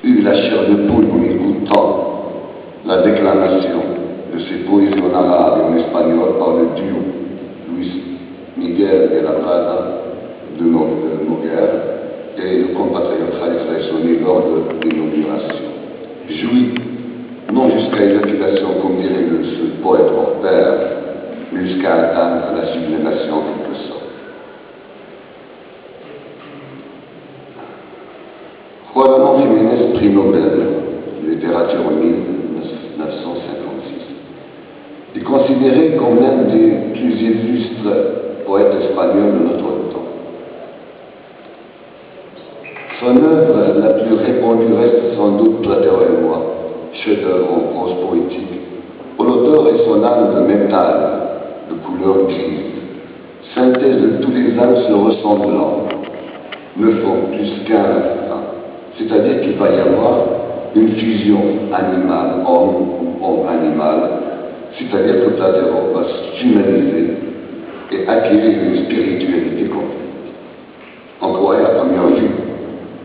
eu la chair de poule en écoutant la déclamation de ces poésies en arabe et en espagnol par le duo Luis Miguel de la Prada de Noguer et le compatriote Khalif Raissoni lors de l'inauguration. Jouit, non jusqu'à éjaculation comme dirait ce poète hors pair, mais jusqu'à atteindre la sublimation en quelque sorte. Juan Ramón Jiménez, prix Nobel de littérature en 1956, est considéré comme l'un des plus illustres poètes espagnols de notre temps. Son œuvre la plus répandue reste sans doute Platero et moi, chef-d'œuvre en prose poétique, où l'auteur et son âme de métal, de couleur grise, synthèse de tous les âmes se ressemblant, ne font plus qu'un. C'est-à-dire qu'il va y avoir une fusion animale, homme ou homme-animal, c'est-à-dire que Platero va s'humaniser et acquérir une spiritualité complète. On croirait à première vue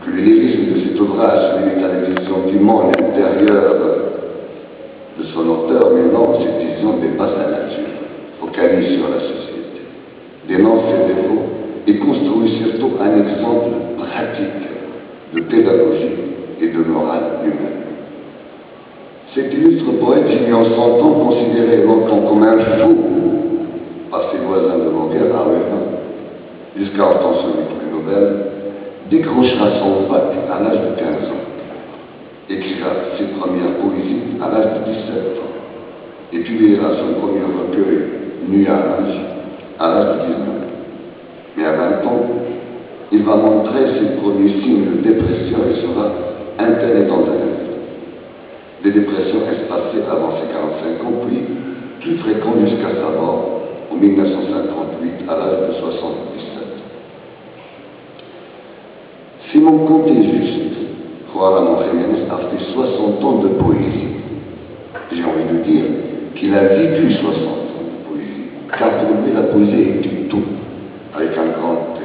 que le lyrisme de cet ouvrage limite à la vision du monde intérieur de son auteur, mais non, cette vision dépasse la nature, focalise sur la société, dénonce ses défauts et construit surtout un exemple pratique de pédagogie et de morale humaine. Cet illustre poète fut en son temps considéré longtemps comme un fou par ses voisins de Noguer à Huelva, jusqu'à obtenir le prix Nobel, décrochera son bac à l'âge de 15 ans, écrira ses premières poésies à l'âge de 17 ans, et publiera son premier recueil, Nuages, à l'âge de 19 ans. Mais à 20 ans, il va montrer ses premiers signes de dépression et sera interné dans un asile. Des dépressions espacées avant ses 45 ans, puis plus fréquentes jusqu'à sa mort en 1958 à l'âge de 77. Si mon compte est juste, Juan Ramón Jiménez a fait 60 ans de poésie. J'ai envie de dire qu'il a vécu 60 ans de poésie, car pour lui la poésie est du tout, avec un grand T.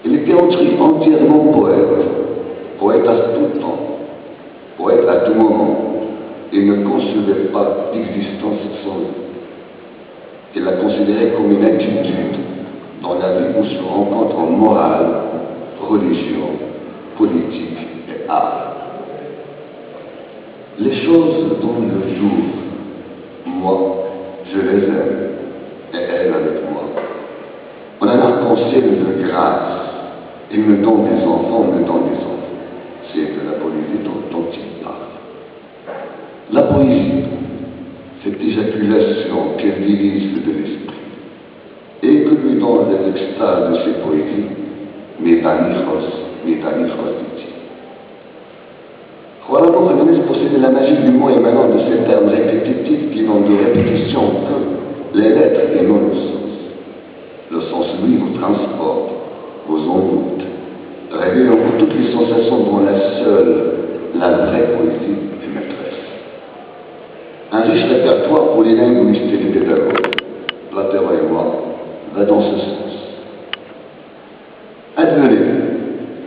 Il était entièrement poète, poète à tout temps, poète à tout moment, et ne concevait pas d'existence sans lui. Il la considérait comme une attitude dans la vie où se rencontrent morale, religion, politique et art. Les choses dont le jour, moi, je les aime, et elle avec moi. On a un arc-en-ciel de grâce. Il me donne des enfants, on me donne des enfants. C'est de la poésie dont il parle. La poésie, cette éjaculation qu'elle dirige de l'esprit, et que lui donne l'extase de ses poésies, métanijos, dit-il. Juan Ramón Jiménez possédait la magie du mot émanant de ces termes répétitifs qui n'ont de répétition que les lettres et non le sens. Le sens, lui, vous transporte, vous envoûte, révélant pour toutes les sensations dont la vraie poésie est maîtresse. Un riche répertoire pour les linguistes et les pédagogues, Platero et moi, va dans ce sens. Advenez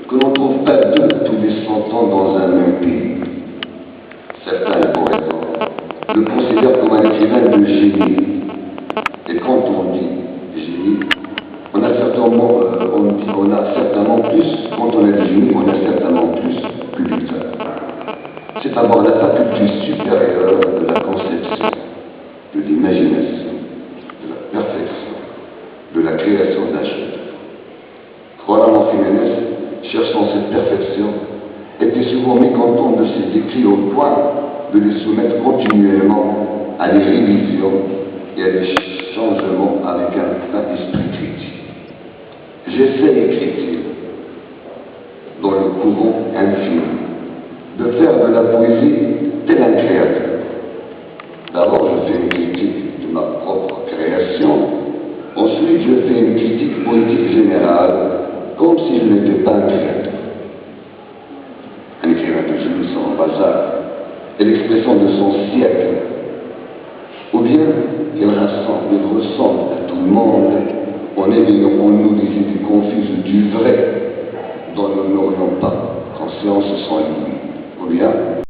que l'on ne trouve pas deux tous les 100 ans dans un même pays. Certains, pour exemple, le considèrent comme un écrivain de génie. Et quand on dit génie, on a certainement plus, quand on est génie, on a certainement plus Pulitzer. C'est d'abord la faculté supérieure de la conception, de l'imagination, de la perfection, de la création d'un chef-d'œuvre. Juan Ramón Jiménez, cherchant cette perfection, était souvent mécontent de ses écrits au point de les soumettre continuellement à des révisions et à des changements avec un fin esprit critique. J'essaie, écrit-il, dans le courant infini, de faire de la poésie tel un créateur. D'abord, je fais une critique de ma propre création, ensuite je fais une critique poétique générale, comme si je n'étais pas un créateur. Un écrivain de génie sans hasard est l'expression de son siècle, ou bien il ressemble à tout le monde en éveillant en nous des idées confuses du vrai dont nous n'aurions pas conscience sans lui. bien.